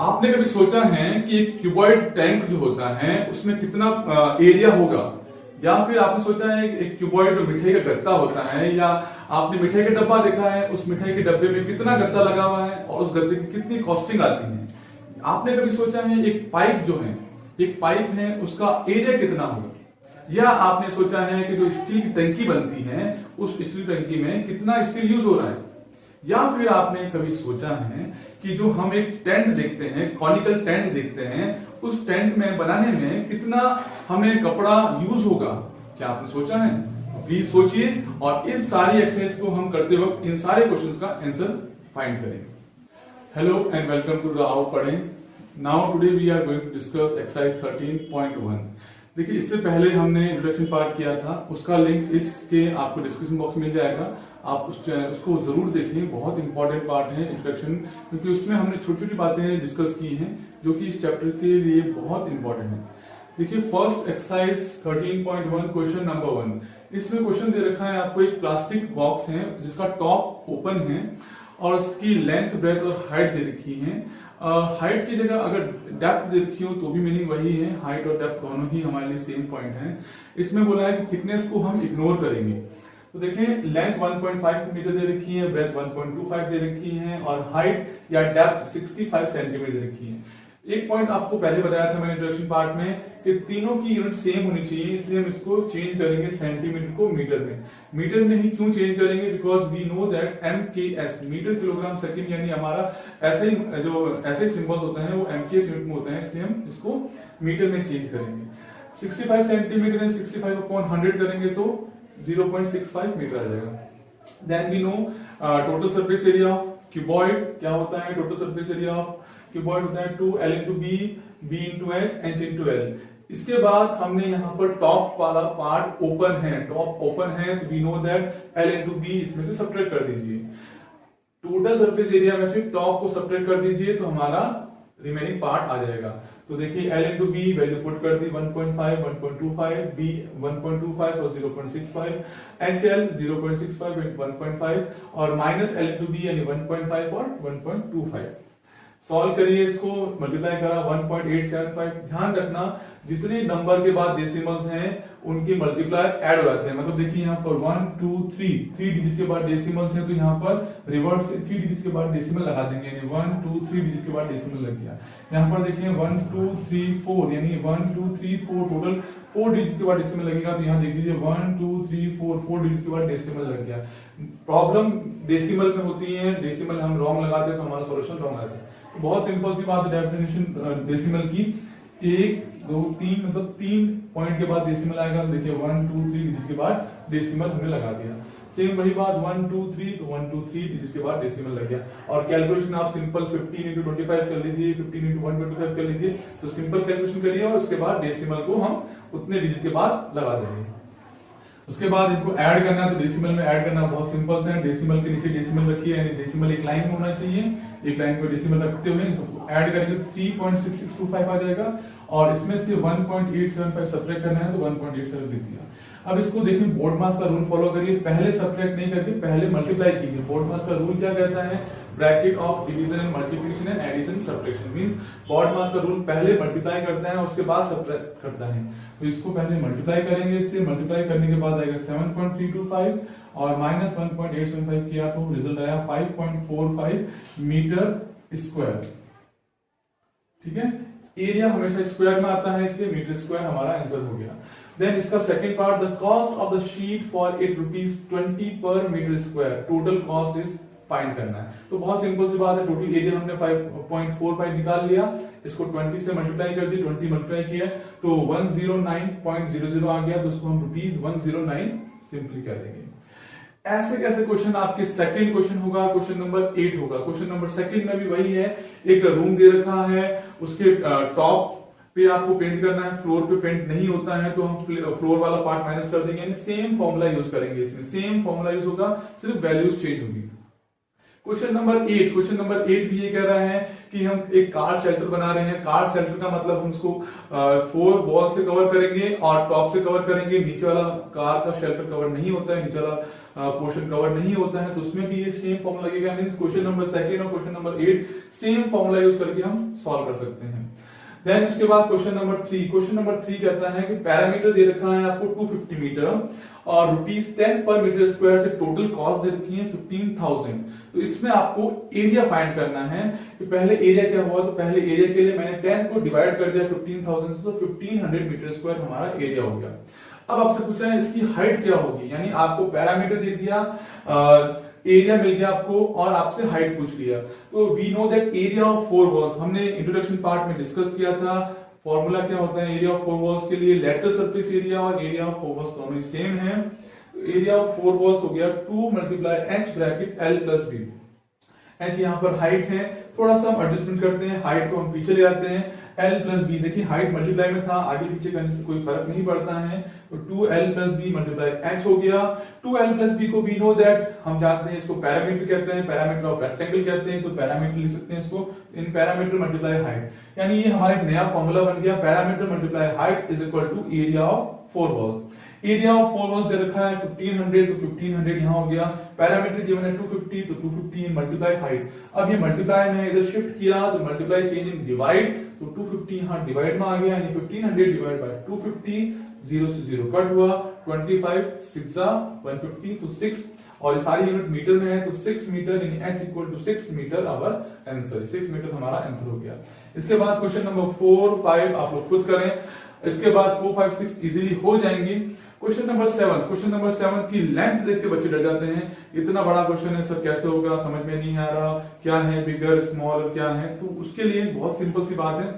आपने कभी सोचा है कि एक क्यूबॉइड टैंक जो होता है उसमें कितना एरिया होगा, या फिर आपने सोचा है एक क्यूबॉइड जो मिठाई का गत्ता होता है, या आपने मिठाई का डब्बा देखा है, उस मिठाई के डब्बे में कितना गत्ता लगा हुआ है और उस गत्ते की कितनी कॉस्टिंग आती है। आपने कभी सोचा है एक पाइप जो है, एक पाइप है उसका एरिया कितना होगा, या आपने सोचा है कि जो स्टील की टंकी बनती है उस स्टील टंकी में कितना स्टील यूज हो रहा है, या फिर आपने कभी सोचा है कि जो हम एक टेंट देखते हैं, कॉनिकल टेंट देखते हैं, उस टेंट में बनाने में कितना हमें कपड़ा यूज होगा। क्या आपने सोचा है? प्लीज सोचिए और इस सारी एक्सरसाइज को हम करते वक्त इन सारे क्वेश्चंस का आंसर फाइंड करेंगे। Hello and welcome to the आओ पढ़ें। Now today we are going to discuss exercise 13.1। देखिए, इससे पहले हमने इंट्रोडक्शन पार्ट किया था, उसका लिंक इसके आपको डिस्क्रिप्शन बॉक्स में मिल जाएगा। आप उसको जरूर देखें, बहुत इंपॉर्टेंट पार्ट है इंट्रोडक्शन, क्योंकि उसमें हमने छोटी छोटी बातें डिस्कस की हैं जो कि इस चैप्टर के लिए बहुत इंपॉर्टेंट है। देखिए, फर्स्ट एक्सरसाइज 13.1 क्वेश्चन नंबर 1। इसमें क्वेश्चन दे रखा है आपको, एक प्लास्टिक बॉक्स है जिसका टॉप ओपन है और उसकी लेंथ, ब्रेथ और हाइट दे रखी है। हाइट की जगह अगर डेप्थ दे रखी हो तो भी मीनिंग वही है, हाइट और डेप्थ दोनों ही हमारे लिए सेम पॉइंट है। इसमें बोला है कि थिकनेस को हम इग्नोर करेंगे। तो देखें, लेंथ 1.5 मीटर दे रखी है, ब्रेथ 1.25 दे रखी है और हाइट या डेप्थ 65 सेंटीमीटर दे रखी है। एक पॉइंट आपको पहले बताया था मैंने इंट्रोडक्शन पार्ट में कि तीनों की यूनिट सेम होनी चाहिए, इसलिए हम इसको चेंज करेंगे सेंटीमीटर को मीटर में। मीटर में ही क्यों चेंज करेंगे? Because we know that MKS metre kilogram second, यानी हमारा ऐसे सिंबल्स होते हैं वो MKS यूनिट में होते हैं, इसलिए हम इसको मीटर में चेंज करेंगे। 65 सेंटीमीटर में 65/100 करेंगे तो 0.65 मीटर आ जाएगा। Then we know total surface area of cuboid क्या होता है। Total surface area of cuboid होता है 2L into B, B into H, H into L। इसके बाद हमने यहाँ पर टॉप वाला पार्ट ओपन है, टॉप ओपन है तो we know that L into B इसमें से सब्ट्रैक्ट कर दीजिए। टोटल सरफेस एरिया में से टॉप को सब्ट्रैक्ट कर दीजिए तो हमारा रिमेनिंग पार्ट आ जाएगा। तो देखिए, L into B value put कर दी 1.5, 1.25, B 1.25 और 0.65, HL 0.65 and 1.5 और माइनस L into B यानी 1.5 और 1.25। सॉल्व करिए इसको, मल्टीप्लाई करा 1.875। ध्यान रखना जितने नंबर के बाद डेसिमल्स हैं उनकी मल्टीप्लाई ऐड हो जाते हैं। मतलब देखिए यहाँ पर 1 2 3 डिजिट के बाद डेसिमल्स हैं तो यहाँ पर रिवर्स से 3 डिजिट के बाद डेसिमल लगा देंगे, यानी 1 2 3 डिजिट के बाद डेसिमल लग गया। यहाँ पर देखिए 1 2 3 4 यानी 1 2 3 4 टोटल 4 डिजिट के बाद डेसिमल लगेगा। तो यहाँ देख लीजिए 1 2 3 4 डिजिट के बाद डेसिमल लग गया। प्रॉब्लम डेसिमल में होती है, डेसिमल हम रॉन्ग लगाते हैं तो हमारा सोल्यूशन रॉन्ग आता है। तो बहुत सिंपल सी बात है डेफिनेशन डेसिमल की, 1 2 3 मतलब 3 पॉइंट के बाद डेसिमल आएगा। तो देखिए 1 2 3 डिजिट के बाद डेसिमल हमने लगा दिया। सेम वही बात 1 2 3 तो 1 2 3 डिजिट के बाद डेसिमल लग गया। और कैलकुलेशन आप सिंपल 15 into 25 कर लीजिए, 15 into 125 कर लीजिए। तो सिंपल कैलकुलेशन करिए और उसके बाद डेसिमल को हम उतने डिजिट के बाद लगा देंगे। उसके बाद इनको ऐड करना है तो डेसिमल में ऐड करना बहुत सिंपल है। डेसिमल के नीचे डेसिमल रखिए, यानी डेसिमल एक लाइन में होना चाहिए। एक लाइन पर डेसिमल रखते हुए इन सबको ऐड करेंगे 3.6625 आ जाएगा और इसमें से 1.875 सब्ट्रैक्ट करना है तो 1.87 लिख दिया। अब इसको देखिए, बोर्ड मास का रूल फॉलो करिए, पहले सब्ट्रैक्ट नहीं करके पहले मल्टीप्लाई कीजिए। बोर्ड मास का रूल क्या कहता है? Bracket of division and multiplication and addition subtraction. Means BODMAS का रूल पहले मल्टीप्लाई करता है उसके बाद सब्ट्रैक्ट करता है। तो इसको पहले मल्टीप्लाई करेंगे, इससे मल्टीप्लाई करने के बाद आएगा 7.325 और माइनस 1.875 किया तो रिजल्ट आया 5.45 मीटर स्क्वायर। ठीक है, एरिया हमेशा स्क्वायर में आता है इसलिए मीटर स्क्वायर हमारा आंसर हो गया। देन इसका second part, the cost of the sheet for it ₹20 per metre square. Total cost is find करना है। तो बहुत सिंपल सी बात है, टोटल एरिया हमने 5.45 निकाल लिया, इसको 20 से मल्टीप्लाई कर दी, 20 मल्टीप्लाई किया तो 109.00 आ गया। तो उसको हम ₹109 सिंपली कर देंगे। ऐसे कैसे क्वेश्चन आपके सेकंड क्वेश्चन होगा, क्वेश्चन नंबर 8 होगा। क्वेश्चन नंबर सेकंड में भी वही है, एक रूम दे रखा है, उसके टॉप पे आपको पेंट करना है, फ्लोर पे पेंट नहीं होता है तो हम फ्लोर वाला पार्ट माइनस कर देंगे, यानी सेम फॉर्मूला यूज करेंगे। इसमें सेम फॉर्मूला यूज होगा, सिर्फ वैल्यूज चेंज होगी। क्वेश्चन नंबर 8 भी ये कह रहा है कि हम एक कार शेल्टर बना रहे हैं। कार शेल्टर का मतलब हम उसको 4 वॉल से कवर करेंगे और टॉप से कवर करेंगे। नीचे वाला कार का शेल्टर कवर नहीं होता है, नीचे वाला पोर्शन कवर नहीं होता है, तो उसमें भी ये सेम फॉर्मूला लगेगा। मींस क्वेश्चन नंबर 2 और question number 8 same formula use करके हम सॉल्व कर सकते हैं। देन उसके बाद क्वेश्चन नंबर 3 कहता है कि पैरामीटर दे रखा है आपको 250 मीटर और ₹10 पर मीटर स्क्वायर से टोटल कॉस्ट दे रखी है 15,000। तो इसमें आपको एरिया फाइंड करना है कि पहले एरिया क्या हुआ। तो पहले एरिया के लिए मैंने 10 को डिवाइड कर दिया 15,000 से, तो 1500 मीटर स्क्वायर हमारा एरिया हो गया। अब आपसे पूछा है इसकी हाइट क्या होगी, यानी आपको पैरामीटर दे दिया, एरिया मिल गया आपको और आपसे हाइट पूछ लिया। तो we know that area of 4 walls, हमने इंट्रोडक्शन पार्ट में डिस्कस किया था। फॉर्मूला क्या होता है एरिया ऑफ 4 वॉल्स के लिए, लेटरल सरफेस एरिया और एरिया ऑफ 4 वॉल्स दोनों सेम है। एरिया ऑफ 4 वॉल्स हो गया 2 × h bracket l + b। h यहाँ पर हाइट है, थोड़ा सा हम एडजस्टमेंट करते हैं, हाइट को हम पीछे ले आते हैं। l + b, देखिए हाइट मल्टीप्लाई में था, आगे पीछे करने से कोई फर्क नहीं पड़ता है, तो 2l + b × h हो गया। 2l + b को वी नो दैट, हम जानते हैं इसको पैरामीटर कहते हैं, पैरामीटर ऑफ रेक्टेंगल कहते हैं, तो पैरामीटर लिख सकते हैं इसको इन पैरामीटर मल्टीप्लाई हाइट, यानी ये हमारा एक नया फॉर्मूला बन गया, perimeter multiply height is equal to area of 4 walls. Area of 4 walls दे रखा है 1500, तो 1500 यहां हो गया। पैरामीटर गिवन है 250, तो 250 मल्टीप्लाई हाइट। अब ये मल्टीप्लाई में इधर शिफ्ट किया तो मल्टीप्लाई चेंज इन डिवाइड, तो 250 यहां डिवाइड में आ गया, यानी 1500 डिवाइड बाय 250, 0 से 0 कट हुआ, 25 6 150, तो 6 और ये सारी यूनिट मीटर में है, तो 6 मीटर यानी h equal to 6 metre our answer, 6 metre हमारा आंसर हो गया। इसके बाद क्वेश्चन नंबर 4 5 आप लोग खुद करें, इसके बाद 4 5 6 इजीली हो जाएंगे। क्वेश्चन नंबर 7 की लेंथ देख के बच्चे डर जाते हैं, इतना बड़ा क्वेश्चन है सर कैसे होगा, समझ में नहीं आ रहा, क्या है बिगर स्मॉल क्या है। तो उसके लिए बहुत सिंपल सी बात है,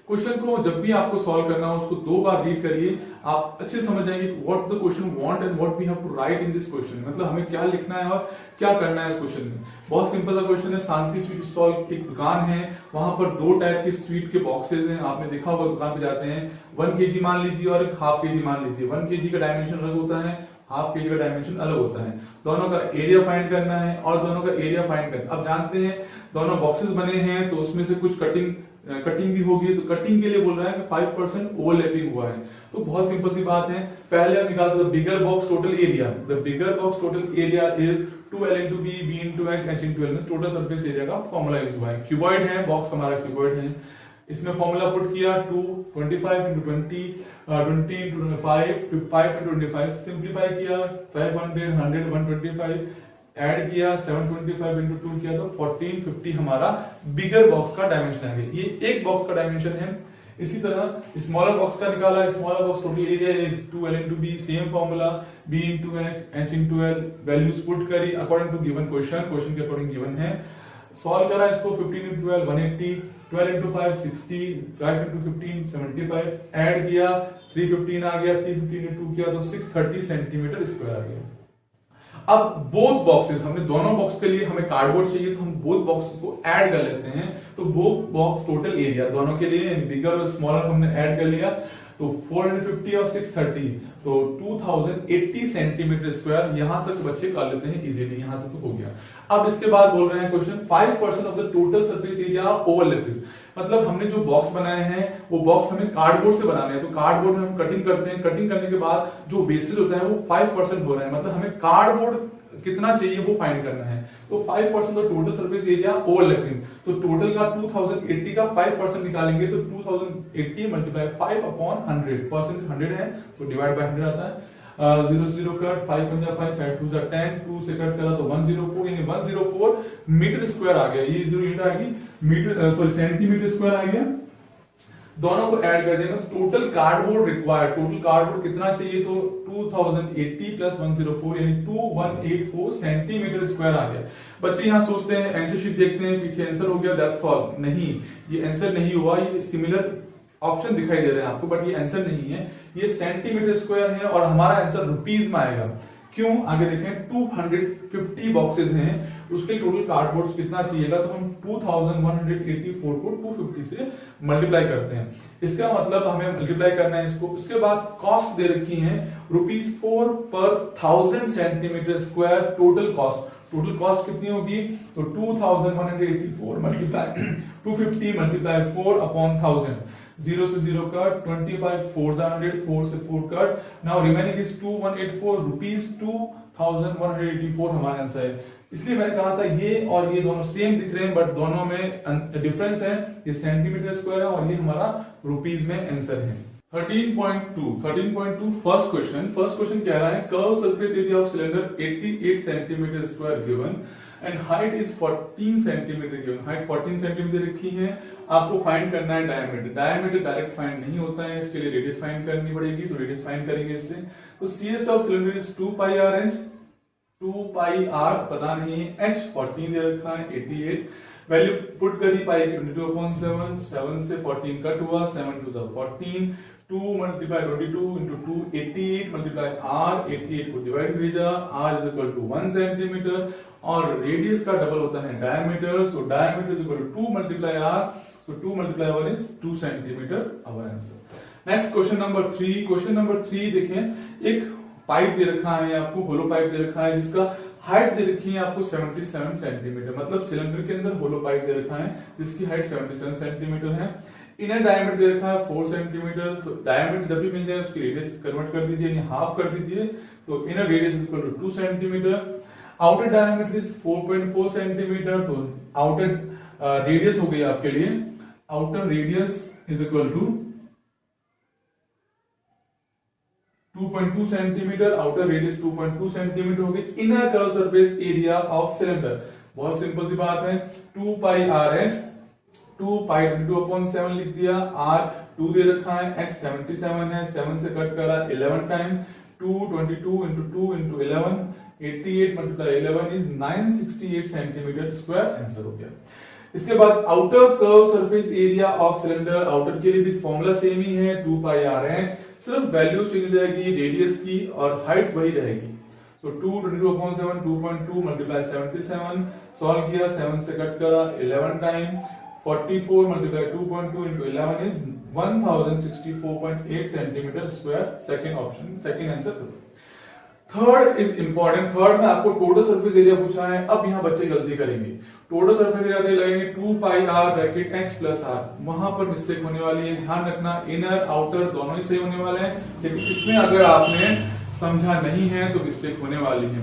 क्वेश्चन को जब भी आपको सॉल्व करना हो उसको 2 बार रीड करिए, आप अच्छे समझ जाएंगे what the question want and what we have to write in this question, मतलब हमें क्या लिखना है और क्या करना है इस क्वेश्चन में। बहुत सिंपल सा क्वेश्चन है। शांति स्वीट स्टॉल एक दुकान है, वहां पर 2 टाइप के स्वीट के बॉक्सेस हैं, आपने देखा होगा दुकान पे जाते हैं, 1 kg मान लीजिए और एक ½ kg मान लीजिए। 1 kg का डायमेंशन अलग होता है, ½ kg का डायमेंशन अलग होता है। दोनों का एरिया फाइंड करना है और दोनों का एरिया फाइंड करना। अब जानते हैं दोनों बॉक्सेस बने हैं तो उसमें से कुछ कटिंग भी होगी, तो कटिंग के लिए बोल रहा है कि 5% ओवरलैपिंग हुआ है। तो बहुत सिंपल सी बात है, पहले हम निकालते हैं bigger box total area. The bigger box total area is 2l × b, b × h, h × l में टोटल सरफेस एरिया का फॉर्मूला यूज हुआ है। क्यूबॉइड है, बॉक्स हमारा क्यूबॉइड है। इसमें फॉर्मूला पुट किया 2 25 × 20 20 × 5 5 × 25, सिंप्लीफाई किया 500 100 125, ऐड किया 725 × 2 किया तो 1450 हमारा बिगर बॉक्स का डायमेंशन आ गया। ये एक बॉक्स का डायमेंशन है। इसी तरह स्मॉलर बॉक्स का निकाला, smaller box total area is 2l × b, same formula b × h, h × l, values put करी अकॉर्डिंग टू गिवन क्वेश्चन के अकॉर्डिंग गिवन है। सॉल्व करा इसको, 15 × 12 180, 12 × 5 60, 5 × 15 75, ऐड किया 315 आ गया, 315 × 2 किया तो 630 सेंटीमीटर स्क्वायर आ गया। अब बोथ बॉक्सेस, हमने दोनों बॉक्स के लिए हमें कार्डबोर्ड चाहिए तो हम बोथ बॉक्सेस को ऐड कर लेते हैं। तो बोथ बॉक्स टोटल एरिया दोनों के लिए बिगर और स्मॉलर हमने ऐड कर लिया, तो 450 और 630 तो 2080 सेंटीमीटर स्क्वायर। यहां तक बच्चे कर लेते हैं इजीली, यहां तक तो हो गया। अब इसके बाद बोल रहे हैं question 5% of the total surface area overlapping, मतलब हमने जो बॉक्स बनाए हैं वो बॉक्स हमें कार्डबोर्ड से बनाने हैं। तो कार्डबोर्ड में हम कटिंग करते हैं, कटिंग करने के बाद जो वेस्टेज होता है वो 5% हो रहा है, मतलब हमें कार्डबोर्ड कितना चाहिए वो फाइंड करना है। तो 5% of total surface area overlapping, तो टोटल का 2080 का 5% निकालेंगे तो 2080 मल्टीप्लाई 5/100, परसेंट 100 है तो डिवाइड बाय 100 आता है। 0 से 0 कट, 5 × 5 5 2 10, 2 से कट करा तो 104, यानी 104 मीटर स्क्वायर आ गया। ये 0 यूनिट आ गई मीटर, सॉरी सेंटीमीटर स्क्वायर आ गया। दोनों को ऐड कर देना, total cardboard required, total cardboard कितना चाहिए तो 2080 + 104 यानी 2184 सेंटीमीटर स्क्वायर आ गया। बच्चे यहाँ सोचते हैं आंसर शीट देखते हैं पीछे आंसर हो गया दैट्स ऑल, नहीं ये आंसर नहीं हुआ, ये सिमिलर ऑप्शन दिखाई दे रहे हैं आपको बट ये आंसर नहीं है, ये सेंटीमीटर स्क्वायर है और हमारा आंसर रुपीज में आएगा। क्यों, आगे देखें 250 बॉक्सेस हैं, उसके टोटल कार्डबोर्ड कितना चाहिएगा तो हम 2184 को 250 से मल्टीप्लाई करते हैं। इसका मतलब हमें मल्टीप्लाई करना है इसको। उसके बाद कॉस्ट दे रखी है ₹4 पर 1000 centimetre square total cost. Total cost कितनी होगी, तो 2184 मल्टीप्लाई 250 मल्टीप्लाई 4 अपॉन 1000, 0 से 0 कट, 25 4 100, 4 से 4 cut, now remaining is 2184 rupees 2184 हमारा आंसर है। इसलिए मैंने कहा था ये और ये दोनों सेम दिख रहे हैं बट दोनों में डिफरेंस है, ये सेंटीमीटर स्क्वायर है और ये हमारा रुपीज में आंसर है। 13.2 फर्स्ट क्वेश्चन कह रहा है curve surface area of cylinder 88 centimetre square given and height is 14 centimetre given, height 14 centimetre रखी है, आपको फाइंड करना है डायमीटर डायरेक्ट फाइंड नहीं होता है, इसके लिए रेडियस फाइंड करनी पड़ेगी, तो रेडियस फाइंड करेंगे इससे। तो CS of cylinder is 2 pi r h, 2 pi r पता नहीं है, h 14 दे रखा है, 88 वैल्यू पुट करी, पाई 22/7, 7 से 14 कट हुआ, 7 2 14, 2 मल्टीप्लाई 22 इंटू 2 88 मल्टीप्लाई r, 88 को डिवाइड भेजा, r is equal to 1 centimetre और रेडियस का डबल होता है diameter, so diameter is equal to 2 multiply r, so 2 multiply 1 is 2 centimetre, our answer. Next question number 3 देखें, एक पाइप दे रखा है आपको, होलो पाइप दे रखा है जिसका हाइट दे रखी है आपको 77 सेंटीमीटर, मतलब सिलेंडर के अंदर होलो पाइप दे रखा है जिसकी हाइट 77 सेंटीमीटर है, इनर डायमीटर दे रखा है 4 सेंटीमीटर, तो डायमीटर जब भी मिल जाए उसकी रेडियस कन्वर्ट कर दीजिए, यानी हाफ कर दीजिए, तो inner radius is equal to 2 centimetre, outer diameter is 4.4 centimetre, तो आउटर रेडियस हो गई आपके लिए, outer radius is equal to 2.2 centimetre, outer radius 2.2 centimetre हो गई। Inner curve surface area of cylinder, बहुत सिंपल सी बात है, 2 पाई r h, 2 पाई 22/7 लिख दिया, r 2 दे रखा है, h 77 है, 7 से कट करा 11 time, 2 22 into 2 into 11, 88 multiply 11 is 968 centimetre square, answer हो गया। इसके बाद outer curve surface area of cylinder, outer के लिए भी फॉर्मूला सेम ही है, 2 पाई r h, सिर्फ वैल्यू चेंज हो जाएगी रेडियस की और हाइट वही रहेगी, तो 2 22/7 2.2 मल्टीप्लाई 77, सॉल्व किया, 7 से कट करा 11 time, 44 multiply 2.2 into 11 is 1064.8 centimetre square, second option, second answer. Third is important, third में आपको टोटल सरफेस एरिया पूछा है, अब यहाँ बच्चे गलती करेंगे, टोटल सरफेस एरिया लगेंगे 2 pi r bracket h plus r, वहां पर मिस्टेक होने वाली है, ध्यान रखना इनर आउटर दोनों ही सही होने वाले हैं, लेकिन इसमें अगर आपने समझा नहीं है तो मिस्टेक होने वाली है।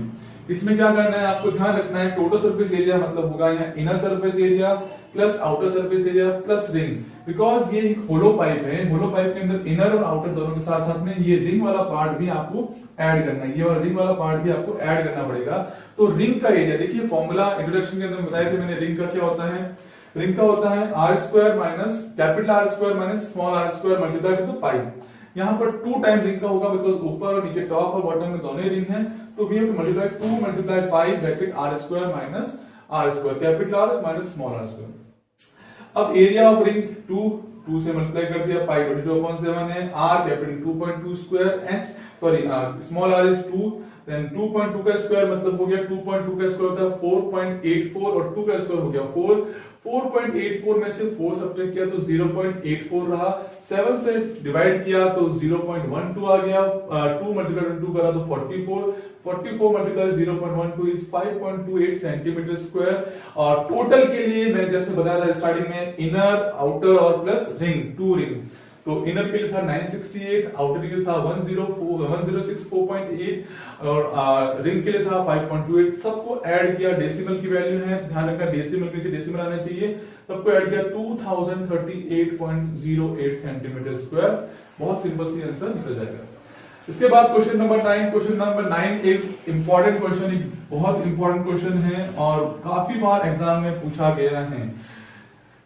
इसमें क्या करना है, आपको ध्यान रखना है टोटल सरफेस एरिया मतलब होगा यहाँ inner surface area plus outer surface area plus ring, because ये एक होलो पाइप है, होलो पाइप के अंदर इनर और आउटर दोनों के साथ साथ में ये रिंग वाला पार्ट भी आपको ऐड करना है, ये वाला रिंग वाला पार्ट भी आपको ऐड करना पड़ेगा। तो रिंग का एरिया देखिए, फॉर्मूला इंट्रोडक्शन के अंदर बताए थे मैंने, रिंग का क्या होता है, रिंग का होता है r square minus capital R square minus small r square multiply with pi, यहाँ पर 2 टाइम रिंग का होगा बिकॉज ऊपर और नीचे टॉप और बॉटम में दोनों ही रिंग हैं, तो we have to multiply 2 multiply pi bracket r square minus r square capital R minus small r square. अब एरिया ऑफ रिंग 2 से मल्टीप्लाई कर दिया, पाई 22/7 है, r capital 2.2 square h sorry small r is 2, then 2.2 का square मतलब हो गया 2.2 का स्क्वायर होता है 4.84 और 2 का स्क्वायर हो गया 4, 4.84 में से 4 सब्ट्रैक्ट किया तो 0.84 रहा, 7 से डिवाइड किया तो 0.12 आ गया, 2 मल्टीप्लाई 2 करा तो 44 मल्टीप्लाई 0.12 इज 5.28 सेंटीमीटर स्क्वायर। और टोटल के लिए मैंने जैसे बताया था स्टार्टिंग में, इनर आउटर और प्लस रिंग, 2 रिंग, तो इनर के लिए था 968, आउटर के लिए था 1064.8 और रिंग के लिए था 5.28, सबको ऐड किया, डेसिमल की वैल्यू है, ध्यान रखना डेसिमल के नीचे डेसिमल आना चाहिए, सबको ऐड किया 2038.08 सेंटीमीटर स्क्वायर, बहुत सिंपल सी आंसर निकल जाएगा। इसके बाद क्वेश्चन नंबर 9 एक इंपॉर्टेंट क्वेश्चन, एक बहुत इंपॉर्टेंट क्वेश्चन है और काफी बार एग्जाम में पूछा गया है।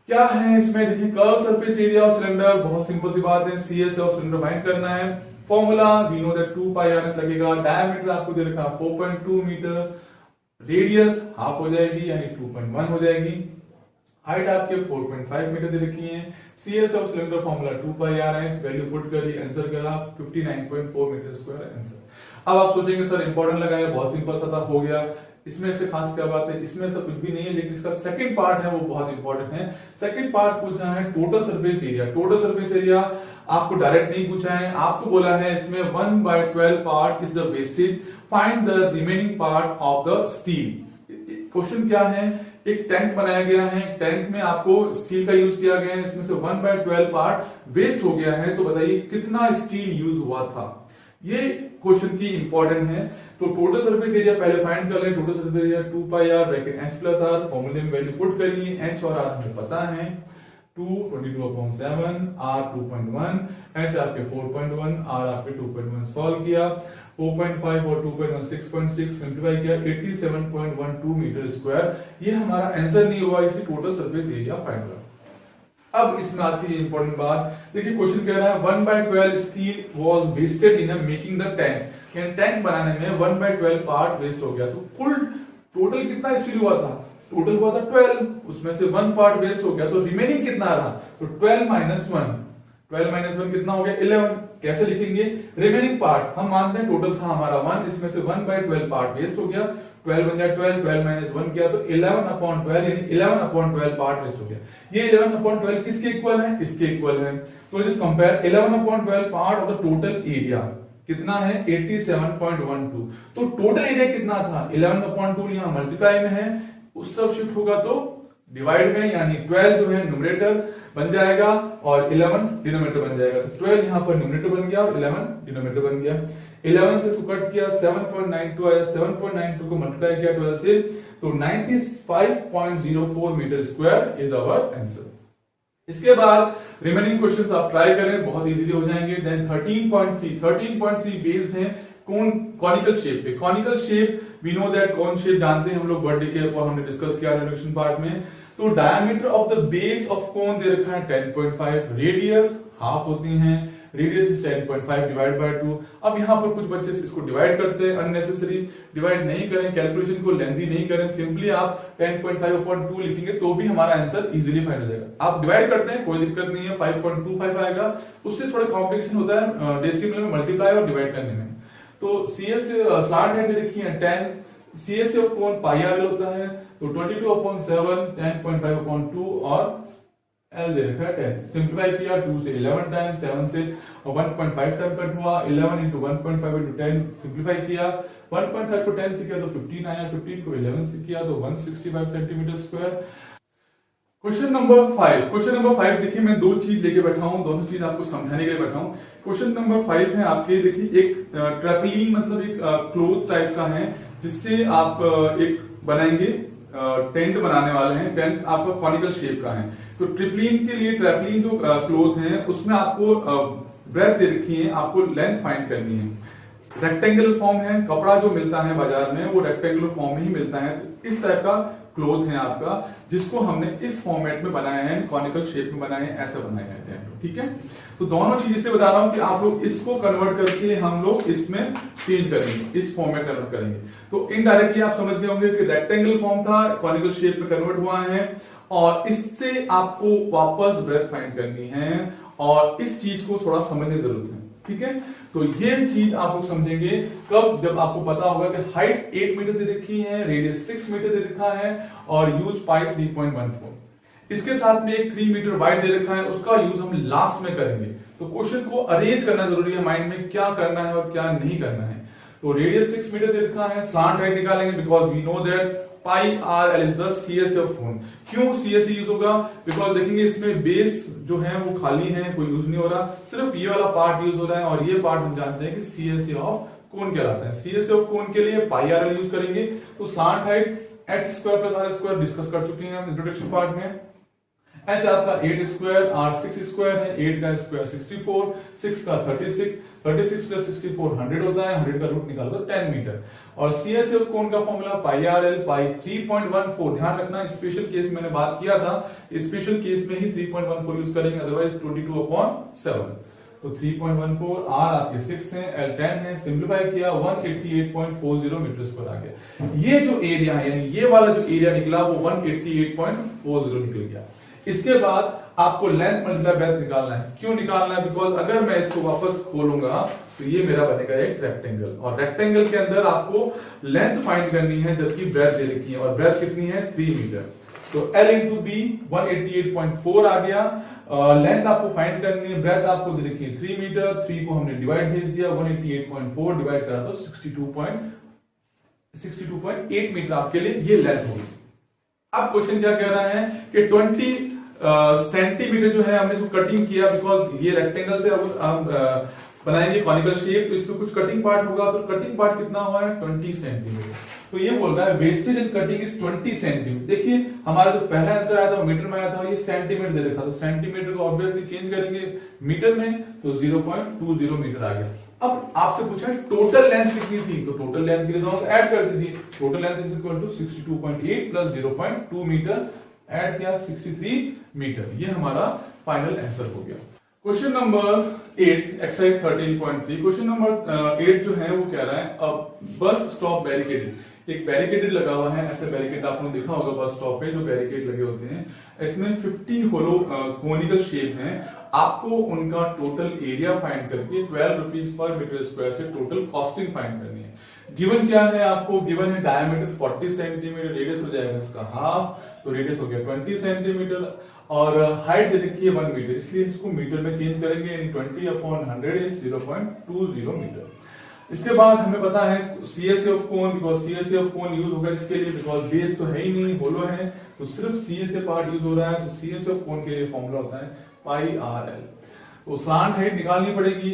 क्या है इसमें, देखिए curve surface area of cylinder, बहुत सिंपल सी बात है, CS ऑफ सिलेंडर फाइंड करना है, formula we know that 2 pi r h लगेगा, डायमीटर आपको दे रखा 4.2 मीटर, रेडियस हाफ हो जाएगी यानी 2.1 हो जाएगी, हाइट आपके 4.5 मीटर दे रखी है, CS of cylinder formula 2 pi r h, value put करी, आंसर करा 59.4 मीटर स्क्वायर आंसर। अब आप सोचेंगे सर इंपॉर्टेंट लगाया, बहुत सिंपल सा था, हो गया, इसमें से खास क्या बात है, इसमें से कुछ भी नहीं है, लेकिन इसका सेकंड पार्ट है वो बहुत इंपॉर्टेंट है। सेकंड पार्ट पूछा है total surface area, total surface area आपको डायरेक्ट नहीं पूछा है, आपको बोला है इसमें 1/12 part is the wastage, find the remaining part of the steel. Question क्या है, एक टैंक बनाया गया है, टैंक में आपको स्टील का यूज किया गया है, इसमें से 1/12 पार्ट वेस्ट हो गया है, तो बताइए कितना स्टील यूज हुआ था। ये क्वेश्चन की इंपॉर्टेंट है। तो टोटल सरफेस एरिया पहले फाइंड कर लें। Total surface area 2πr bracket h plus r, फॉर्मूले में वैल्यू पुट करिए, h और r हमें पता है, 22/7, r 2.1, h आपके 4.1, r आपके 2.1, सॉल्व किया, 4.5 और 2.1 6.6, सिंप्लीफाई किया, 87.12 मीटर स्क्वायर। ये हमारा आंसर नहीं हुआ, इसी टोटल सरफेस एरिया फाइंड करा। अब इसमें आती है इंपॉर्टेंट बात। देखिए क्वेश्चन कह रहा है 1/12 steel was wasted in making the tank. यानी टैंक बनाने में 1/12 पार्ट वेस्ट हो गया। तो कुल टोटल कितना स्टील हुआ था? टोटल हुआ था 12, उसमें से 1 पार्ट वेस्ट हो गया, तो रिमेनिंग कितना रहा? तो 12 माइनस 1, 12 माइनस 1 कितना हो गया? 11। कैसे लिखेंगे? रिमेनिंग पार्ट हम मानते हैं टोटल था हमारा 1, इसमें से 1/12 पार्ट वेस्ट हो गया, 12 बन गया 12, 12 माइनस 1 किया तो 11/12, यानी 11/12 पार्ट वेस्ट हो गया। ये 11/12 किसके इक्वल है? इसके इक्वल है। तो just compare 11/12 part of the total area कितना है? 87.12। तो टोटल एरिया कितना था? 11/2 यहां मल्टीप्लाई में है, उस सब शिफ्ट होगा तो डिवाइड में, यानी 12 जो है न्यूमरेटर बन जाएगा और 11 डिनोमिनेटर बन जाएगा। तो 12 यहां पर न्यूमरेटर बन गया और 11 डिनोमिनेटर बन गया। 11 से इसको कट किया, 7.92 आया, 7.92 को मल्टीप्लाई किया 12 से, तो 95.04 metre square is our answer. इसके बाद रिमेनिंग क्वेश्चंस आप ट्राई करें, बहुत इजीली हो जाएंगे। देन 13.3 बेस्ड है कॉनिकल शेप पे। Conical shape we know that, कौन शेप जानते हैं हम लोग, बर्थडे के ऊपर हमने डिस्कस किया इंट्रोडक्शन पार्ट में। तो diameter of the base of cone दे रखा है 10.5, रेडियस हाफ होती है, रेडियस इज 10.5 डिवाइड बाय 2। अब यहां पर कुछ बच्चे इसको डिवाइड करते हैं, अननेसेसरी डिवाइड नहीं करें, कैलकुलेशन को लेंथी नहीं करें, सिंपली आप 10.5/2 लिखेंगे तो भी हमारा आंसर इजीली फाइंड हो जाएगा। आप डिवाइड करते हैं कोई दिक्कत नहीं है, 5.25 आएगा, उससे थोड़ा कॉम्प्लिकेशन होता है डेसिमल में मल्टीप्लाई और डिवाइड करने में। तो सीएस स्लांट एंड लिखी है 10, CS of cone pi r होता है, तो 22/7, 10.5/2 और एल दे रखा है 10। सिंप्लीफाई किया 2 से 11 टाइम, 7 से 1.5 टाइम कट हुआ, 11 इंटू 1.5 इंटू 10 सिंप्लीफाई किया, 1.5 को 10 से किया तो 15 आया, 15 को 11 से किया तो 165 centimetre square. Question number 5। Question number 5 देखिए, मैं दो चीज लेके बैठा हूं, दोनों चीज आपको समझाने के लिए बैठा हूं। क्वेश्चन नंबर 5 है आपके, देखिए एक ट्रैपलीन मतलब एक क्लोथ टाइप का है, जिससे आप एक बनाएंगे, टेंट बनाने वाले हैं। टेंट आपका कॉनिकल शेप का है। तो ट्रिपलिन के लिए, ट्रैपलिन जो क्लोथ है उसमें आपको ब्रेथ दे रखी है, आपको लेंथ फाइंड करनी है। रेक्टेंगुलर फॉर्म है, कपड़ा जो मिलता है बाजार में वो रेक्टेंगुलर फॉर्म में ही मिलता है। तो इस टाइप का क्लोथ है आपका, जिसको हमने इस फॉर्मेट में बनाया है, कॉनिकल शेप में बनाया है, ऐसा बनाया है। ठीक है, तो दोनों चीज इसलिए बता रहा हूं कि आप लोग इसको कन्वर्ट करके हम लोग इसमें चेंज करेंगे, इस फॉर्म में कन्वर्ट करेंगे। तो इनडायरेक्टली आप समझ गए होंगे कि रेक्टेंगुलर फॉर्म था, कॉनिकल शेप में कन्वर्ट हुआ है, और इससे आपको वापस ब्रेथ फाइंड करनी है, और इस चीज को थोड़ा समझने की जरूरत है। ठीक है, तो ये चीज आप लोग समझेंगे कब? जब आपको पता होगा कि हाइट 8 मीटर दे रखी है, रेडियस 6 मीटर दे रखा है, और यूज पाइप 3.14। इसके साथ में एक 3 मीटर वाइड दे रखा है, उसका यूज हम लास्ट में करेंगे। तो क्वेश्चन को अरेंज करना जरूरी है माइंड में, क्या करना है और क्या नहीं करना है। तो रेडियस 6 मीटर दे रखा है, स्लांट हाइट निकालेंगे, because we know that pi r l is the CSA of cone. क्यों सीएसए यूज होगा? बिकॉज देखेंगे इसमें बेस जो है वो खाली है, कोई यूज नहीं हो रहा, सिर्फ ये वाला पार्ट यूज हो रहा है, और ये पार्ट हम जानते हैं कि सीएसए ऑफ कोन कहलाता है। सीएसए ऑफ कोन के लिए पाई आर एल यूज करेंगे। तो slant height h square plus r square discuss कर चुके हैं हम इंट्रोडक्शन पार्ट में। h आपका 8 स्क्वायर, r 6 स्क्वायर है, 8 का स्क्वायर 64, 6 का 36, 36 प्लस 64 100 होता है, 100 का रूट निकालो तो 10 मीटर। और सीएसए ऑफ कोन का फॉर्मूला पाई आर एल, पाई 3.14। ध्यान रखना, स्पेशल केस मैंने बात किया था, स्पेशल केस में ही 3.14 यूज करेंगे, अदरवाइज 22/7। तो 3.14, r आपके 6 है, l 10 है, सिंप्लीफाई किया 188.40 मीटर स्क्वायर आ गया। ये जो एरिया है, यानी ये वाला जो एरिया निकला वो 188.40 निकल गया। इसके बाद आपको लेंथ मल्टीप्लाई ब्रेथ निकालना है। क्यों निकालना है? बिकॉज अगर मैं इसको वापस खोलूंगा तो ये मेरा बनेगा एक रेक्टेंगल, और रेक्टेंगल के अंदर आपको लेंथ फाइंड करनी है, जबकि ब्रेथ दे रखी है, और ब्रेथ कितनी है? 3 मीटर। तो L इंटू बी 188.4 आ गया। लेंथ आपको फाइंड करनी है, ब्रेथ आपको दे रखी है 3 मीटर, 3 को हमने डिवाइड भेज दिया, 188.4 डिवाइड करा तो 62.8 मीटर आपके लिए ये लेंथ होगी। अब क्वेश्चन क्या कह रहा है कि 20 सेंटीमीटर जो है हमने इसको कटिंग किया, बिकॉज ये रेक्टेंगल से अब हम बनाएंगे कॉनिकल शेप, तो इसमें कुछ कटिंग पार्ट होगा, तो कटिंग पार्ट कितना हुआ है 20 सेंटीमीटर। तो ये बोल रहा है wastage in cutting is 20 centimetre. देखिए हमारा जो पहला आंसर आया था वो मीटर में आया था, ये सेंटीमीटर दे रखा, तो सेंटीमीटर को ऑब्वियसली चेंज करेंगे मीटर में, तो 0.20 मीटर आ गया। अब आपसे पूछा टोटल लेंथ कितनी थी, तो टोटल लेंथ के लिए दोनों ऐड कर दी थी। Total length is equal to 62.8 plus 0.2 metre, add किया 63 मीटर। ये हमारा फाइनल आंसर हो गया। Question number 8 exercise 13.3। Question number 8 जो है वो कह रहा है अब बस स्टॉप बैरिकेडेड, एक बैरिकेडेड लगा हुआ है, ऐसे बैरिकेड आपने देखा होगा बस स्टॉप पे जो बैरिकेड लगे होते हैं, इसमें 50 होलो कोनिकल शेप हैं। आपको उनका टोटल एरिया फाइंड करके 12 रुपीज पर मीटर स्क्वायर से टोटल कॉस्टिंग फाइंड करनी है। गिवन क्या है आपको, गिवन है डायमीटर 40 सेंटीमीटर, रेडियस हो जाएगा इसका हाफ, तो रेडियस हो गया 20 सेंटीमीटर, और हाइट दे रखी है 1 मीटर, इसलिए इसको मीटर में चेंज करेंगे, यानी 20/100 इज 0.20 मीटर। इसके बाद हमें पता है CSA of cone, because CSA of cone use होगा इसके लिए, बिकॉज बेस तो है ही नहीं, होलो है, तो सिर्फ CSA पार्ट यूज हो रहा है, तो CSA ऑफ कोन के लिए फॉर्मूला होता है पाई RL। तो स्लांट हाइट निकालनी पड़ेगी,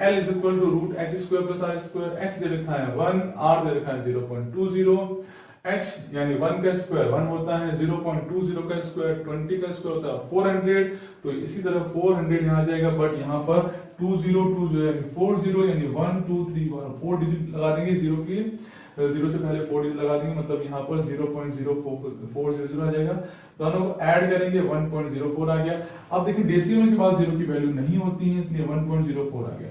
L is equal to root h square plus r square, h दे रखा है 1, r दे रखा है 0.20, h यानी 1 का स्क्वायर 1 होता है, 0.20 का स्क्वायर 20 का स्क्वायर होता है 400, तो इसी तरह 400 यहाँ आ जाएगा, बट यहाँ पर 2020 यानी 40 यानी 1 2 3 4 डिजिट लगा देंगे, जीरो से पहले 4 डिजिट लगा देंगे, मतलब यहाँ पर 0.0400 आ जाएगा। दोनों को ऐड करेंगे 1.04 आ गया। अब देखिए डेसिमल के बाद जीरो की वैल्यू नहीं होती है, इसलिए 1.04 आ गया।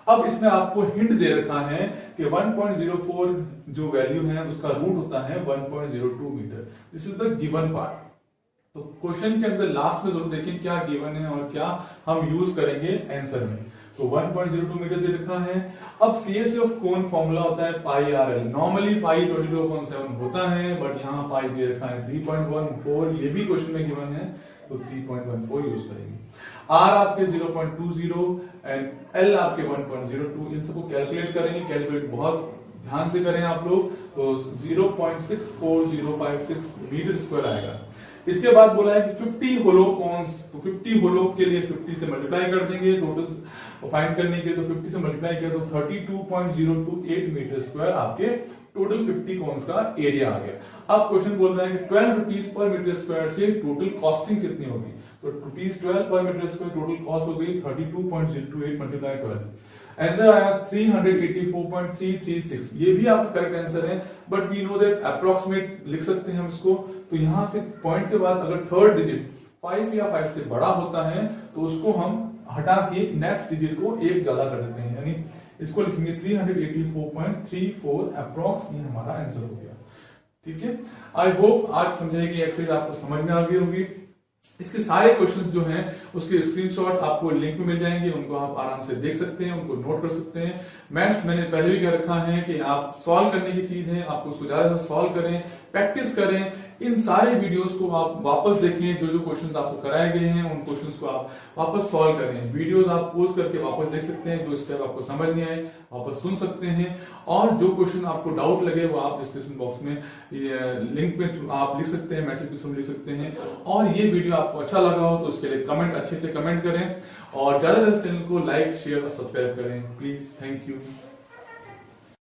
अब इसमें आपको हिंट दे रखा है कि 1.04 जो वैल्यू है उसका रूट होता है 1.02 metre. This is the given part. तो क्वेश्चन के अंदर लास्ट में जरूर देखें क्या गिवन है और क्या हम यूज करेंगे आंसर में। तो 1.02 मीटर दे रखा है। अब CSA ऑफ कोन फॉर्मूला होता है पाई RL। नॉर्मली पाई 22/7 होता है, बट यहाँ पाई दे रखा है 3.14, ये भी क्वेश्चन में गिवन है, तो 3.14 यूज करेंगे। R आपके 0.20 एंड L आपके 1.02, इन सबको कैलकुलेट करेंगे। कैलकुलेट बहुत ध्यान से करें आप लोग, तो 0.64056 मीटर स्क्वायर आएगा। इसके बाद बोला है कि 50 होलो कॉन्स, तो 50 होलो के लिए 50 से मल्टीप्लाई कर देंगे, टोटल फाइंड करने के लिए, तो 50 से मल्टीप्लाई किया तो 32.028 मीटर स्क्वायर आपके टोटल 50 कॉन्स का एरिया आ गया। अब क्वेश्चन बोल रहा है कि 12 रुपीज पर मीटर स्क्वायर से टोटल कॉस्टिंग कितनी होगी, तो ₹12 पर मीटर स्क्वायर टोटल कॉस्ट हो गई 32.028 मल्टीप्लाई 12। आंसर आया 384.336। ये भी आपका करेक्ट आंसर है, but we know that approximate लिख सकते हैं हम इसको। तो यहां से पॉइंट के बाद अगर थर्ड डिजिट 5 या 5 से बड़ा होता है तो उसको हम हटा के नेक्स्ट डिजिट को एक ज्यादा कर देते हैं, यानी इसको लिखेंगे 384.34 अप्रोक्स। ये हमारा आंसर हो गया। ठीक है, आई होप आज समझेगी एक्सरसाइज आपको समझ में आ गई होगी। इसके सारे क्वेश्चंस जो हैं उसके स्क्रीनशॉट आपको लिंक में मिल जाएंगे, उनको आप आराम से देख सकते हैं, उनको नोट कर सकते हैं। मैथ्स मैंने पहले भी कह रखा है कि आप सॉल्व करने की चीज है, आपको उसको ज्यादा सॉल्व करें, प्रैक्टिस करें। इन सारे वीडियोस को आप वापस देखें, जो जो क्वेश्चंस आपको कराए गए हैं उन क्वेश्चंस को आप वापस सॉल्व करें। वीडियोस आप पोस्ट करके वापस देख सकते हैं, जो स्टेप आपको समझ नहीं आए वापस सुन सकते हैं, और जो क्वेश्चन आपको डाउट लगे वो आप डिस्क्रिप्शन बॉक्स में लिंक में आप लिख सकते हैं, मैसेज के थ्रू लिख सकते हैं। और ये वीडियो आपको अच्छा लगा हो तो उसके लिए कमेंट अच्छे से कमेंट करें, और ज्यादा से ज्यादा चैनल को लाइक शेयर और सब्सक्राइब करें प्लीज। Thank you.